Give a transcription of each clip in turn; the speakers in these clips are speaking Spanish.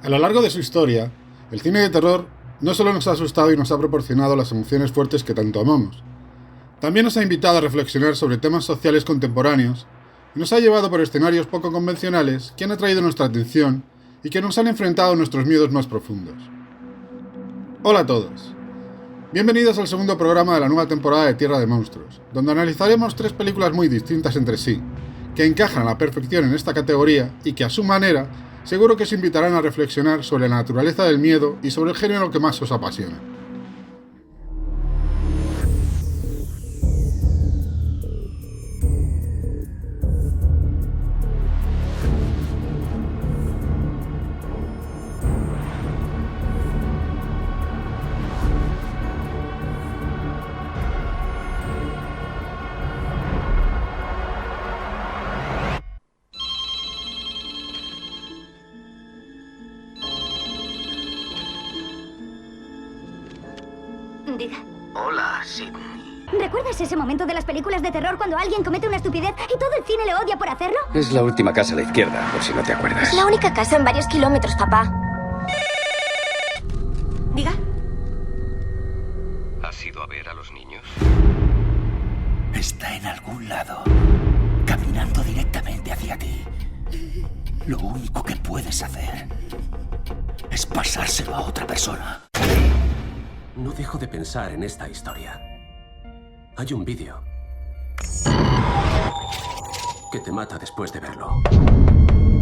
A lo largo de su historia, el cine de terror no solo nos ha asustado y nos ha proporcionado las emociones fuertes que tanto amamos, también nos ha invitado a reflexionar sobre temas sociales contemporáneos y nos ha llevado por escenarios poco convencionales que han atraído nuestra atención y que nos han enfrentado a nuestros miedos más profundos. Hola a todos. Bienvenidos al segundo programa de la nueva temporada de Tierra de Monstruos, donde analizaremos 3 películas muy distintas entre sí, que encajan a la perfección en esta categoría y que a su manera seguro que os invitarán a reflexionar sobre la naturaleza del miedo y sobre el género que más os apasiona. Diga. Hola, Sidney. ¿Recuerdas ese momento de las películas de terror cuando alguien comete una estupidez y todo el cine le odia por hacerlo? Es la última casa a la izquierda, por si no te acuerdas. Es la única casa en varios kilómetros, papá. Diga. ¿Has ido a ver a los niños? Está en algún lado, caminando directamente hacia ti. Lo único que puedes hacer es pasárselo a otra persona. No dejo de pensar en esta historia. Hay un vídeo que te mata después de verlo.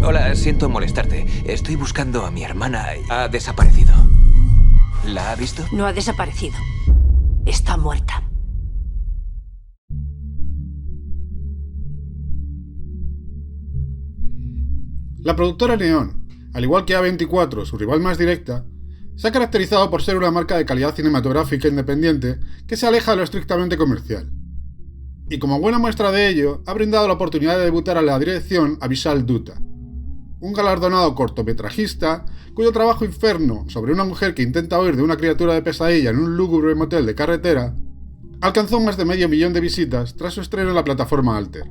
Hola, siento molestarte. Estoy buscando a mi hermana. Ha desaparecido. ¿La ha visto? No ha desaparecido. Está muerta. La productora Neon, al igual que A24, su rival más directa, se ha caracterizado por ser una marca de calidad cinematográfica independiente que se aleja de lo estrictamente comercial. Y como buena muestra de ello, ha brindado la oportunidad de debutar a la dirección a Vishal Dutta, un galardonado cortometrajista cuyo trabajo Inferno, sobre una mujer que intenta huir de una criatura de pesadilla en un lúgubre motel de carretera, alcanzó más de 500.000 de visitas tras su estreno en la plataforma Alter.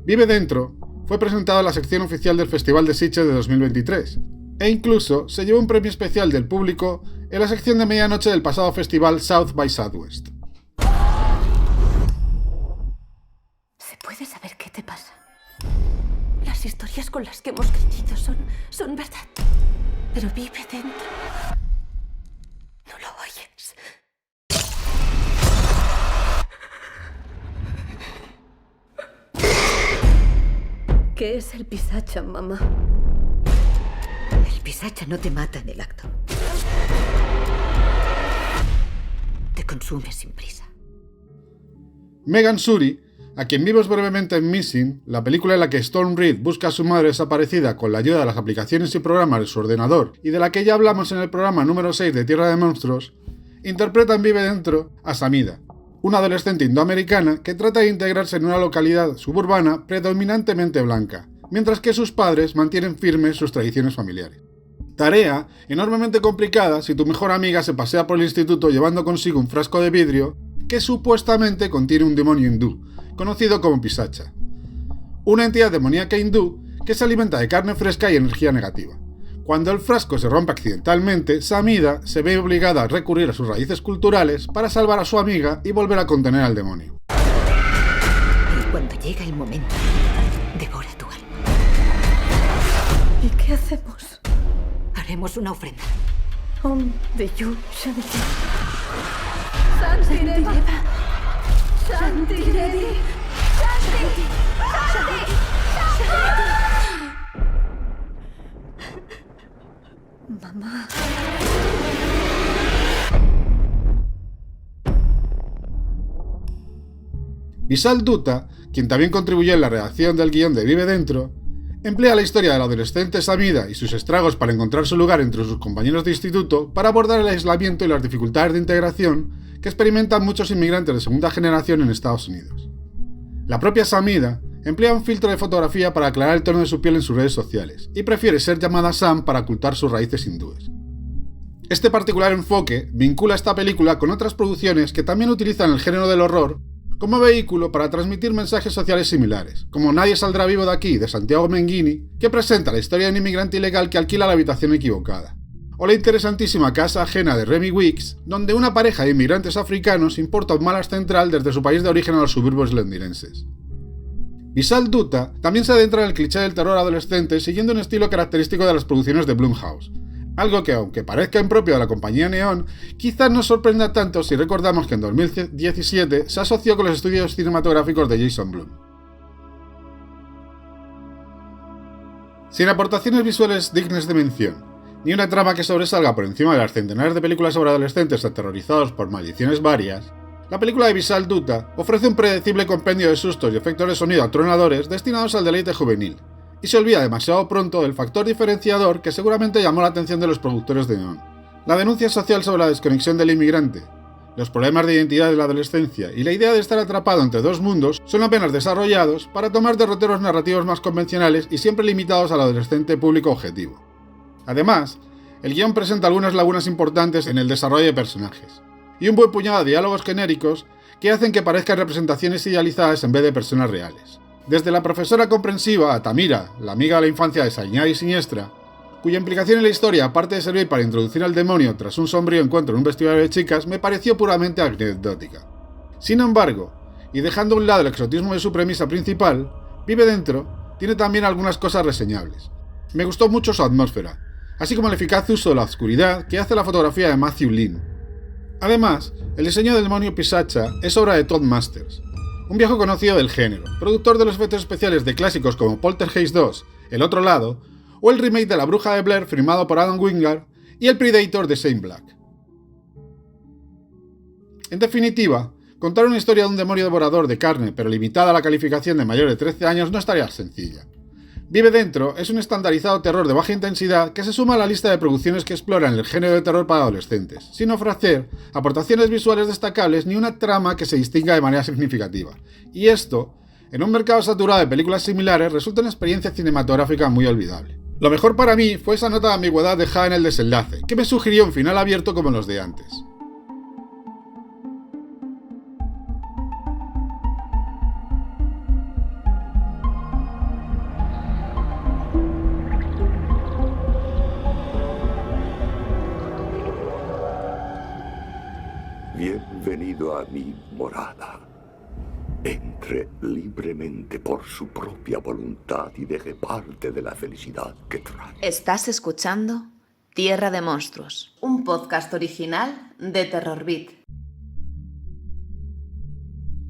Vive Dentro fue presentado en la sección oficial del Festival de Sitges de 2023, e incluso se llevó un premio especial del público en la sección de medianoche del pasado festival South by Southwest. ¿Se puede saber qué te pasa? Las historias con las que hemos crecido son verdad. Pero vive dentro. ¿No lo oyes? ¿Qué es el pisacha, mamá? El pisacha no te mata en el acto. Te consume sin prisa. Megan Suri, a quien vimos brevemente en Missing, la película en la que Storm Reed busca a su madre desaparecida con la ayuda de las aplicaciones y programas de su ordenador, y de la que ya hablamos en el programa número 6 de Tierra de Monstruos, interpreta en Vive Dentro a Samida, una adolescente indoamericana que trata de integrarse en una localidad suburbana predominantemente blanca, mientras que sus padres mantienen firmes sus tradiciones familiares. Tarea enormemente complicada si tu mejor amiga se pasea por el instituto llevando consigo un frasco de vidrio que supuestamente contiene un demonio hindú, conocido como Pisacha. Una entidad demoníaca hindú que se alimenta de carne fresca y energía negativa. Cuando el frasco se rompe accidentalmente, Samida se ve obligada a recurrir a sus raíces culturales para salvar a su amiga y volver a contener al demonio. Y cuando llega el momento, devora tu alma. ¿Y qué hacemos? Haremos una ofrenda. Om Deyu Shanti. Shanti Deva. Shanti Devi. Shanti. Shanti. Mamá. Vishal Dutta, quien también contribuyó en la redacción del guión de Vive Dentro, emplea la historia de la adolescente Samida y sus estragos para encontrar su lugar entre sus compañeros de instituto para abordar el aislamiento y las dificultades de integración que experimentan muchos inmigrantes de segunda generación en Estados Unidos. La propia Samida emplea un filtro de fotografía para aclarar el tono de su piel en sus redes sociales y prefiere ser llamada Sam para ocultar sus raíces hindúes. Este particular enfoque vincula esta película con otras producciones que también utilizan el género del horror como vehículo para transmitir mensajes sociales similares, como Nadie saldrá vivo de aquí, de Santiago Mengini, que presenta la historia de un inmigrante ilegal que alquila la habitación equivocada, o la interesantísima Casa ajena de Remy Weeks, donde una pareja de inmigrantes africanos importa un Malas central desde su país de origen a los suburbios londinenses. Vishal Dutta también se adentra en el cliché del terror adolescente siguiendo un estilo característico de las producciones de Blumhouse, algo que, aunque parezca impropio de la compañía Neon, quizás nos sorprenda tanto si recordamos que en 2017 se asoció con los estudios cinematográficos de Jason Blum. Sin aportaciones visuales dignas de mención, ni una trama que sobresalga por encima de las centenares de películas sobre adolescentes aterrorizados por maldiciones varias, la película de Vishal Dutta ofrece un predecible compendio de sustos y efectos de sonido atronadores destinados al deleite juvenil, y se olvida demasiado pronto del factor diferenciador que seguramente llamó la atención de los productores de Neon: la denuncia social sobre la desconexión del inmigrante. Los problemas de identidad de la adolescencia y la idea de estar atrapado entre dos mundos son apenas desarrollados para tomar derroteros narrativos más convencionales y siempre limitados al adolescente público objetivo. Además, el guión presenta algunas lagunas importantes en el desarrollo de personajes, y un buen puñado de diálogos genéricos que hacen que parezcan representaciones idealizadas en vez de personas reales. Desde la profesora comprensiva a Tamira, la amiga de la infancia desañada y siniestra, cuya implicación en la historia, aparte de servir para introducir al demonio tras un sombrío encuentro en un vestuario de chicas, me pareció puramente anecdótica. Sin embargo, y dejando a un lado el exotismo de su premisa principal, Vive Dentro tiene también algunas cosas reseñables. Me gustó mucho su atmósfera, así como el eficaz uso de la oscuridad que hace la fotografía de Matthew Lean. Además, el diseño del demonio Pisacha es obra de Todd Masters, un viejo conocido del género, productor de los efectos especiales de clásicos como Poltergeist 2, El Otro Lado, o el remake de La Bruja de Blair firmado por Adam Wingard y el Predator de Shane Black. En definitiva, contar una historia de un demonio devorador de carne pero limitada a la calificación de mayor de 13 años no es tarea sencilla. Vive Dentro es un estandarizado terror de baja intensidad que se suma a la lista de producciones que exploran el género de terror para adolescentes, sin ofrecer aportaciones visuales destacables ni una trama que se distinga de manera significativa. Y esto, en un mercado saturado de películas similares, resulta una experiencia cinematográfica muy olvidable. Lo mejor para mí fue esa nota de ambigüedad dejada en el desenlace, que me sugirió un final abierto como los de antes. Bienvenido a mi morada. Entre libremente por su propia voluntad y deje parte de la felicidad que trae. Estás escuchando Tierra de Monstruos, un podcast original de Terror Beat.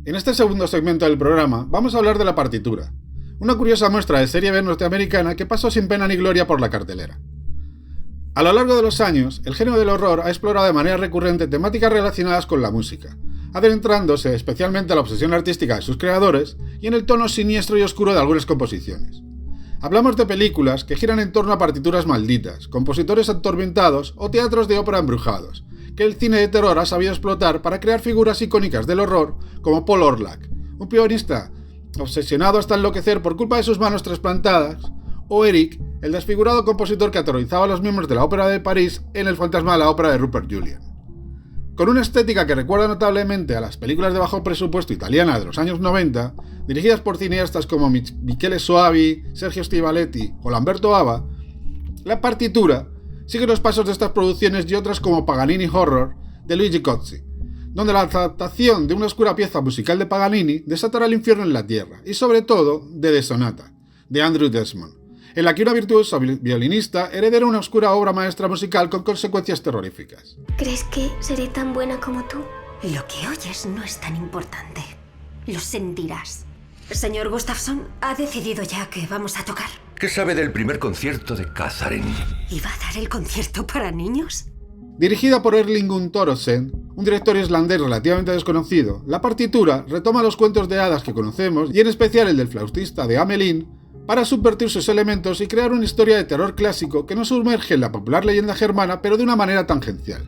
En este segundo segmento del programa vamos a hablar de la partitura, una curiosa muestra de serie B norteamericana que pasó sin pena ni gloria por la cartelera. A lo largo de los años, el género del horror ha explorado de manera recurrente temáticas relacionadas con la música, adentrándose especialmente a la obsesión artística de sus creadores y en el tono siniestro y oscuro de algunas composiciones. Hablamos de películas que giran en torno a partituras malditas, compositores atormentados o teatros de ópera embrujados, que el cine de terror ha sabido explotar para crear figuras icónicas del horror como Paul Orlac, un pianista obsesionado hasta enloquecer por culpa de sus manos trasplantadas, o Eric, el desfigurado compositor que aterrorizaba a los miembros de la Ópera de París en El fantasma de la ópera de Rupert Julian. Con una estética que recuerda notablemente a las películas de bajo presupuesto italianas de los años 90, dirigidas por cineastas como Michele Soavi, Sergio Stivaletti o Lamberto Bava, la partitura sigue los pasos de estas producciones y otras como Paganini Horror de Luigi Cozzi, donde la adaptación de una oscura pieza musical de Paganini desatará el infierno en la tierra, y sobre todo de The Sonata, de Andrew Desmond, en la que una virtuosa violinista heredera una oscura obra maestra musical con consecuencias terroríficas. ¿Crees que seré tan buena como tú? Lo que oyes no es tan importante. Lo sentirás. Señor Gustafsson, ¿ha decidido ya que vamos a tocar? ¿Qué sabe del primer concierto de Catherine? ¿Y va a dar el concierto para niños? Dirigida por Erling Thorossen, un director islandés relativamente desconocido, la partitura retoma los cuentos de hadas que conocemos y en especial el del flautista de Hamelin, para subvertir sus elementos y crear una historia de terror clásico que nos sumerge en la popular leyenda germana, pero de una manera tangencial.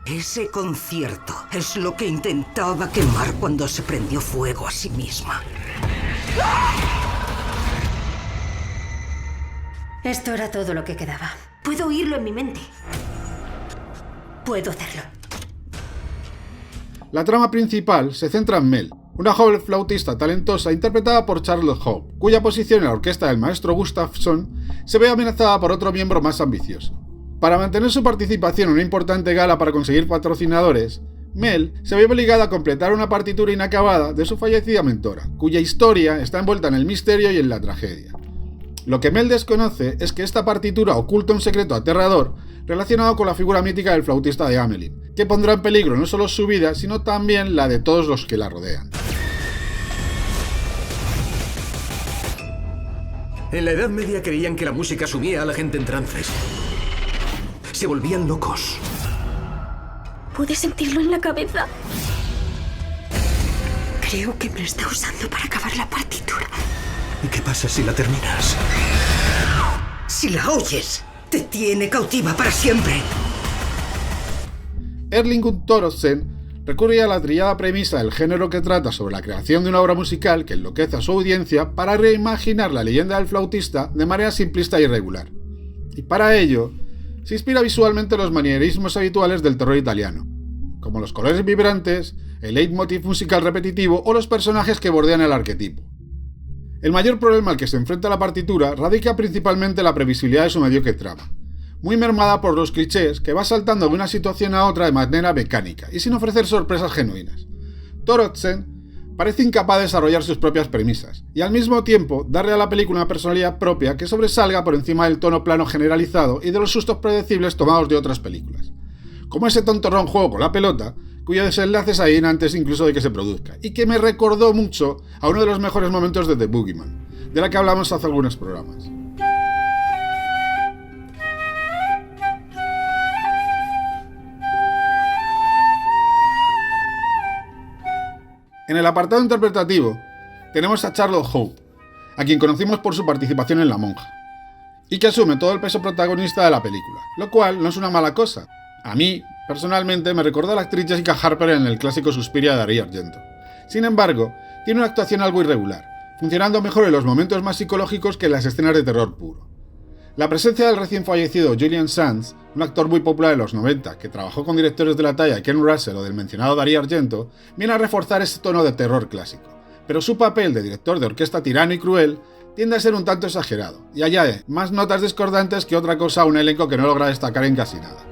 Ese concierto es lo que intentaba quemar cuando se prendió fuego a sí misma. Esto era todo lo que quedaba. Puedo oírlo en mi mente. Puedo hacerlo. La trama principal se centra en Mel, una joven flautista talentosa interpretada por Charlotte Hope, cuya posición en la orquesta del maestro Gustafsson se ve amenazada por otro miembro más ambicioso. Para mantener su participación en una importante gala para conseguir patrocinadores, Mel se ve obligada a completar una partitura inacabada de su fallecida mentora, cuya historia está envuelta en el misterio y en la tragedia. Lo que Mel desconoce es que esta partitura oculta un secreto aterrador relacionado con la figura mítica del flautista de Hamelin, que pondrá en peligro no solo su vida, sino también la de todos los que la rodean. En la Edad Media creían que la música sumía a la gente en trances. Se volvían locos. ¿Puedes sentirlo en la cabeza? Creo que me está usando para acabar la partitura. ¿Y qué pasa si la terminas? Si la oyes, te tiene cautiva para siempre. Erling Thoroddsen recurre a la trillada premisa del género que trata sobre la creación de una obra musical que enloquece a su audiencia para reimaginar la leyenda del flautista de manera simplista e irregular. Y para ello, se inspira visualmente en los manierismos habituales del terror italiano, como los colores vibrantes, el leitmotiv musical repetitivo o los personajes que bordean el arquetipo. El mayor problema al que se enfrenta la partitura radica principalmente en la previsibilidad de su mediocre trama, muy mermada por los clichés que va saltando de una situación a otra de manera mecánica y sin ofrecer sorpresas genuinas. Thoroddsen parece incapaz de desarrollar sus propias premisas y al mismo tiempo darle a la película una personalidad propia que sobresalga por encima del tono plano generalizado y de los sustos predecibles tomados de otras películas, como ese tontorrón juego con la pelota, cuyo desenlace se adivina antes incluso de que se produzca, y que me recordó mucho a uno de los mejores momentos de The Boogeyman, de la que hablamos hace algunos programas. En el apartado interpretativo, tenemos a Charlotte Hope, a quien conocimos por su participación en La Monja, y que asume todo el peso protagonista de la película, lo cual no es una mala cosa. A mí, personalmente, me recordó a la actriz Jessica Harper en el clásico Suspiria de Darío Argento. Sin embargo, tiene una actuación algo irregular, funcionando mejor en los momentos más psicológicos que en las escenas de terror puro. La presencia del recién fallecido Julian Sands, un actor muy popular en los 90, que trabajó con directores de la talla de Ken Russell o del mencionado Darío Argento, viene a reforzar ese tono de terror clásico, pero su papel de director de orquesta tirano y cruel tiende a ser un tanto exagerado, y añade más notas discordantes que otra cosa a un elenco que no logra destacar en casi nada.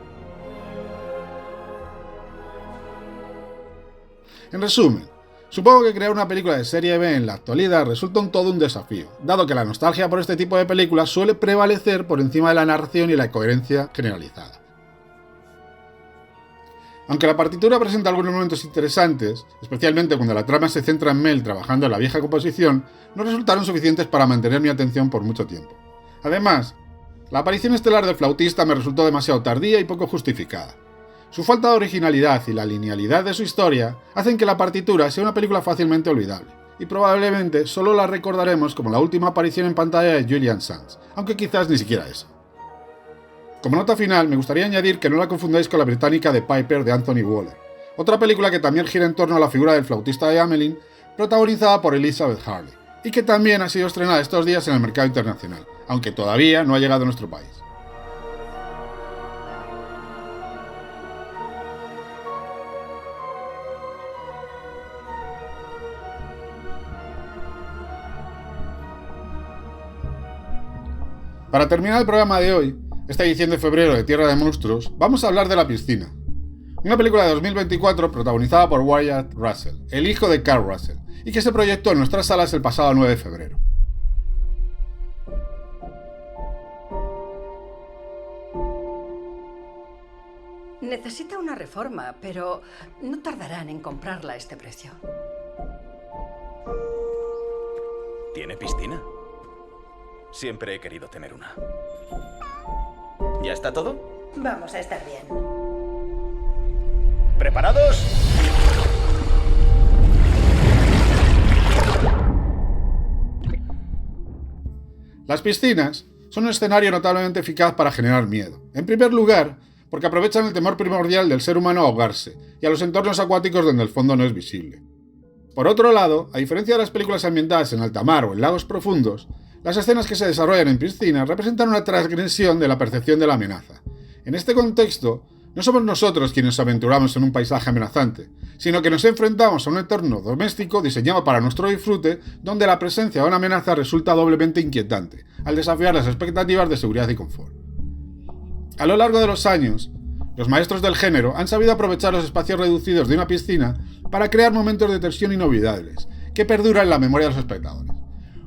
En resumen, supongo que crear una película de serie B en la actualidad resulta todo un desafío, dado que la nostalgia por este tipo de películas suele prevalecer por encima de la narración y la coherencia generalizada. Aunque la partitura presenta algunos momentos interesantes, especialmente cuando la trama se centra en Mel trabajando en la vieja composición, no resultaron suficientes para mantener mi atención por mucho tiempo. Además, la aparición estelar del flautista me resultó demasiado tardía y poco justificada. Su falta de originalidad y la linealidad de su historia hacen que la partitura sea una película fácilmente olvidable, y probablemente solo la recordaremos como la última aparición en pantalla de Julian Sands, aunque quizás ni siquiera eso. Como nota final, me gustaría añadir que no la confundáis con la británica The Piper de Anthony Waller, otra película que también gira en torno a la figura del flautista de Hamelin, protagonizada por Elizabeth Hurley, y que también ha sido estrenada estos días en el mercado internacional, aunque todavía no ha llegado a nuestro país. Para terminar el programa de hoy, esta edición de febrero de Tierra de Monstruos, vamos a hablar de La Piscina, una película de 2024 protagonizada por Wyatt Russell, el hijo de Carl Russell, y que se proyectó en nuestras salas el pasado 9 de febrero. Necesita una reforma, pero no tardarán en comprarla a este precio. ¿Tiene piscina? Siempre he querido tener una. ¿Ya está todo? Vamos a estar bien. ¿Preparados? Las piscinas son un escenario notablemente eficaz para generar miedo. En primer lugar, porque aprovechan el temor primordial del ser humano a ahogarse y a los entornos acuáticos donde el fondo no es visible. Por otro lado, a diferencia de las películas ambientadas en alta mar o en lagos profundos, las escenas que se desarrollan en piscinas representan una transgresión de la percepción de la amenaza. En este contexto, No somos nosotros quienes nos aventuramos en un paisaje amenazante, sino que nos enfrentamos a un entorno doméstico diseñado para nuestro disfrute, donde la presencia de una amenaza resulta doblemente inquietante, al desafiar las expectativas de seguridad y confort. A lo largo de los años, los maestros del género han sabido aprovechar los espacios reducidos de una piscina para crear momentos de tensión inolvidables, que perduran en la memoria de los espectadores.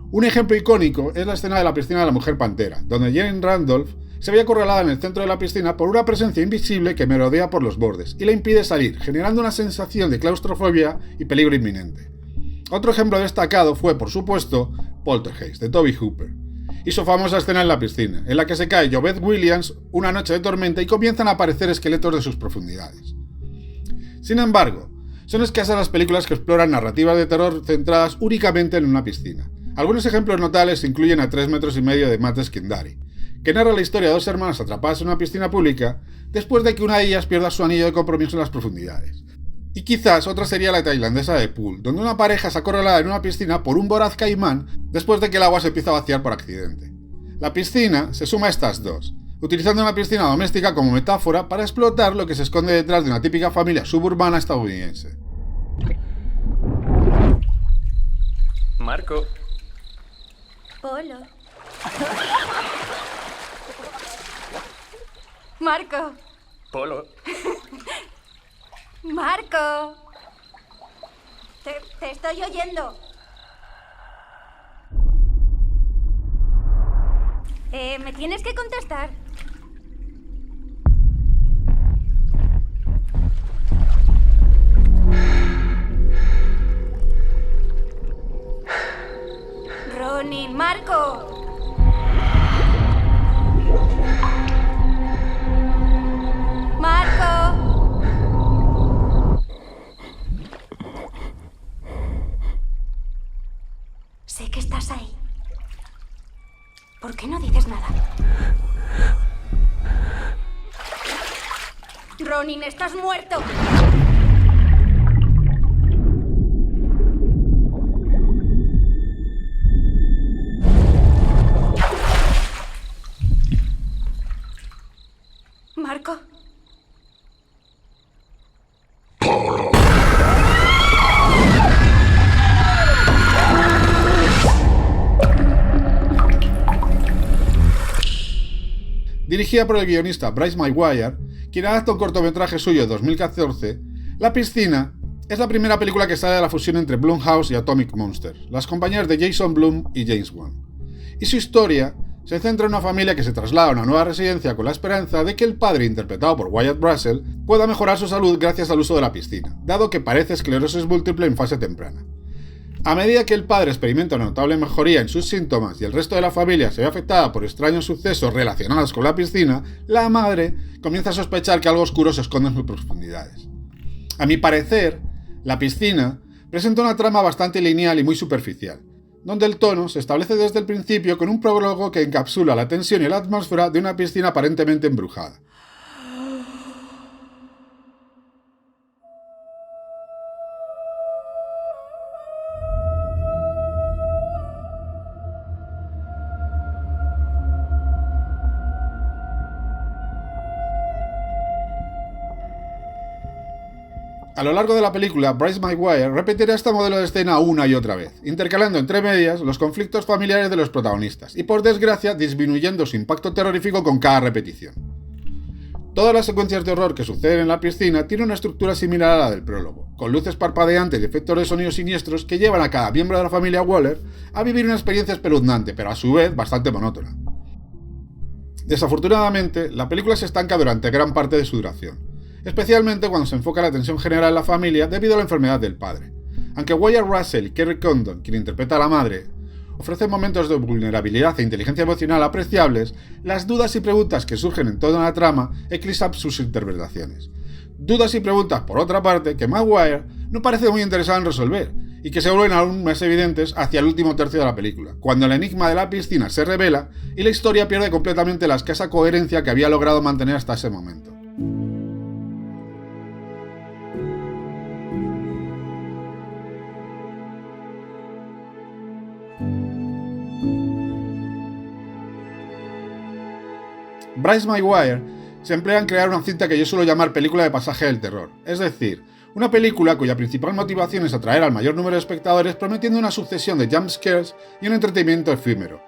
Un ejemplo icónico es la escena de la piscina de la Mujer Pantera, donde Jane Randolph se ve acorralada en el centro de la piscina por una presencia invisible que merodea por los bordes y le impide salir, generando una sensación de claustrofobia y peligro inminente. Otro ejemplo destacado fue, por supuesto, Poltergeist, de Tobe Hooper, y su famosa escena en la piscina, en la que se cae Jovette Williams una noche de tormenta y comienzan a aparecer esqueletos de sus profundidades. Sin embargo, son escasas las películas que exploran narrativas de terror centradas únicamente en una piscina. Algunos ejemplos notables incluyen a 3 metros y medio de Matt Skindary, que narra la historia de dos hermanas atrapadas en una piscina pública después de que una de ellas pierda su anillo de compromiso en las profundidades. Y quizás otra sería la tailandesa de Pool, donde una pareja es acorralada en una piscina por un voraz caimán después de que el agua se empieza a vaciar por accidente. La piscina se suma a estas dos, utilizando una piscina doméstica como metáfora para explotar lo que se esconde detrás de una típica familia suburbana estadounidense. Marco. Polo. Marco. Polo. Marco. Te estoy oyendo. Me tienes que contestar. Ronin, Marco. Marco. Sé que estás ahí. ¿Por qué no dices nada? Ronin, estás muerto. Marco. Dirigida por el guionista Bryce Maguire, quien adapta un cortometraje suyo de 2014, La piscina es la primera película que sale de la fusión entre Blumhouse y Atomic Monster, las compañías de Jason Blum y James Wan. Y su historia se centra en una familia que se traslada a una nueva residencia con la esperanza de que el padre, interpretado por Wyatt Russell, pueda mejorar su salud gracias al uso de la piscina, dado que padece esclerosis múltiple en fase temprana. A medida que el padre experimenta una notable mejoría en sus síntomas y el resto de la familia se ve afectada por extraños sucesos relacionados con la piscina, la madre comienza a sospechar que algo oscuro se esconde en sus profundidades. A mi parecer, La piscina presenta una trama bastante lineal y muy superficial, donde el tono se establece desde el principio con un prólogo que encapsula la tensión y la atmósfera de una piscina aparentemente embrujada. A lo largo de la película, Bryce Maguire repetirá este modelo de escena una y otra vez, intercalando entre medias los conflictos familiares de los protagonistas y, por desgracia, disminuyendo su impacto terrorífico con cada repetición. Todas las secuencias de horror que suceden en la piscina tienen una estructura similar a la del prólogo, con luces parpadeantes y efectos de sonidos siniestros que llevan a cada miembro de la familia Waller a vivir una experiencia espeluznante, pero a su vez bastante monótona. Desafortunadamente, la película se estanca durante gran parte de su duración, especialmente cuando se enfoca la tensión general en la familia debido a la enfermedad del padre. Aunque Wyatt Russell y Kerry Condon, quien interpreta a la madre, ofrecen momentos de vulnerabilidad e inteligencia emocional apreciables, las dudas y preguntas que surgen en toda la trama eclipsan sus interpretaciones. Dudas y preguntas, por otra parte, que Maguire no parece muy interesado en resolver, y que se vuelven aún más evidentes hacia el último tercio de la película, cuando el enigma de la piscina se revela y la historia pierde completamente la escasa coherencia que había logrado mantener hasta ese momento. Bryce Maguire se emplea en crear una cinta que yo suelo llamar película de pasaje del terror, es decir, una película cuya principal motivación es atraer al mayor número de espectadores prometiendo una sucesión de jumpscares y un entretenimiento efímero,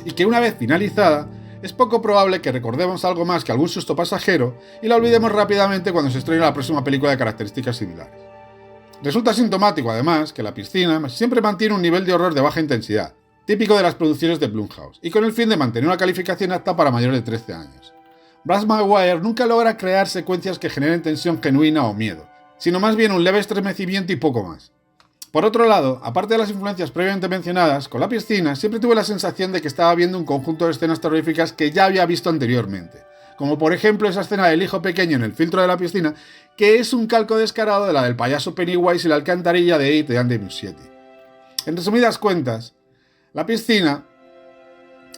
y que una vez finalizada, es poco probable que recordemos algo más que algún susto pasajero y la olvidemos rápidamente cuando se estrene la próxima película de características similares. Resulta sintomático, además, que La Piscina siempre mantiene un nivel de horror de baja intensidad, típico de las producciones de Blumhouse, y con el fin de mantener una calificación apta para mayores de 13 años. Brass Maguire nunca logra crear secuencias que generen tensión genuina o miedo, sino más bien un leve estremecimiento y poco más. Por otro lado, aparte de las influencias previamente mencionadas, con La Piscina siempre tuve la sensación de que estaba viendo un conjunto de escenas terroríficas que ya había visto anteriormente, como por ejemplo esa escena del hijo pequeño en el filtro de la piscina, que es un calco descarado de la del payaso Pennywise y la alcantarilla de It de Andy Muschietti. En resumidas cuentas, La Piscina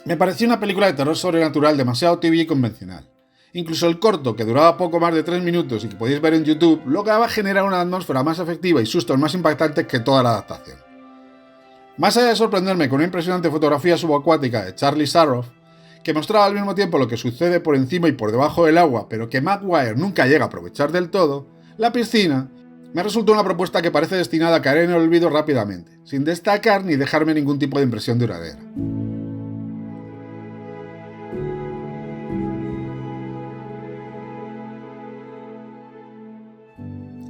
me pareció una película de terror sobrenatural demasiado tibia y convencional. Incluso el corto, que duraba poco más de 3 minutos y que podéis ver en YouTube, lograba generar una atmósfera más efectiva y sustos más impactantes que toda la adaptación. Más allá de sorprenderme con una impresionante fotografía subacuática de Charlie Saroff, que mostraba al mismo tiempo lo que sucede por encima y por debajo del agua, pero que Maguire nunca llega a aprovechar del todo, La Piscina me resultó una propuesta que parece destinada a caer en el olvido rápidamente, sin destacar ni dejarme ningún tipo de impresión duradera.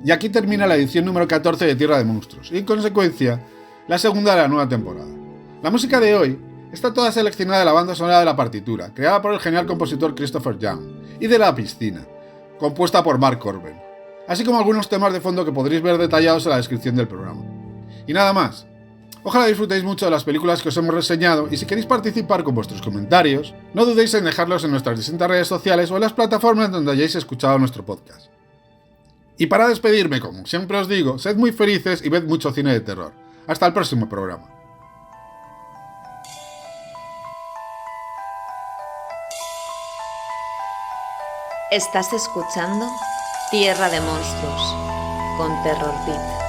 Y aquí termina la edición número 14 de Tierra de Monstruos, y en consecuencia, la segunda de la nueva temporada. La música de hoy está toda seleccionada de la banda sonora de la partitura, creada por el genial compositor Christopher Young, y de La Piscina, compuesta por Mark Corben, así como algunos temas de fondo que podréis ver detallados en la descripción del programa. Y nada más. Ojalá disfrutéis mucho de las películas que os hemos reseñado, y si queréis participar con vuestros comentarios, no dudéis en dejarlos en nuestras distintas redes sociales o en las plataformas donde hayáis escuchado nuestro podcast. Y para despedirme, como siempre os digo, sed muy felices y ved mucho cine de terror. Hasta el próximo programa. Estás escuchando Tierra de Monstruos con Terror Pit.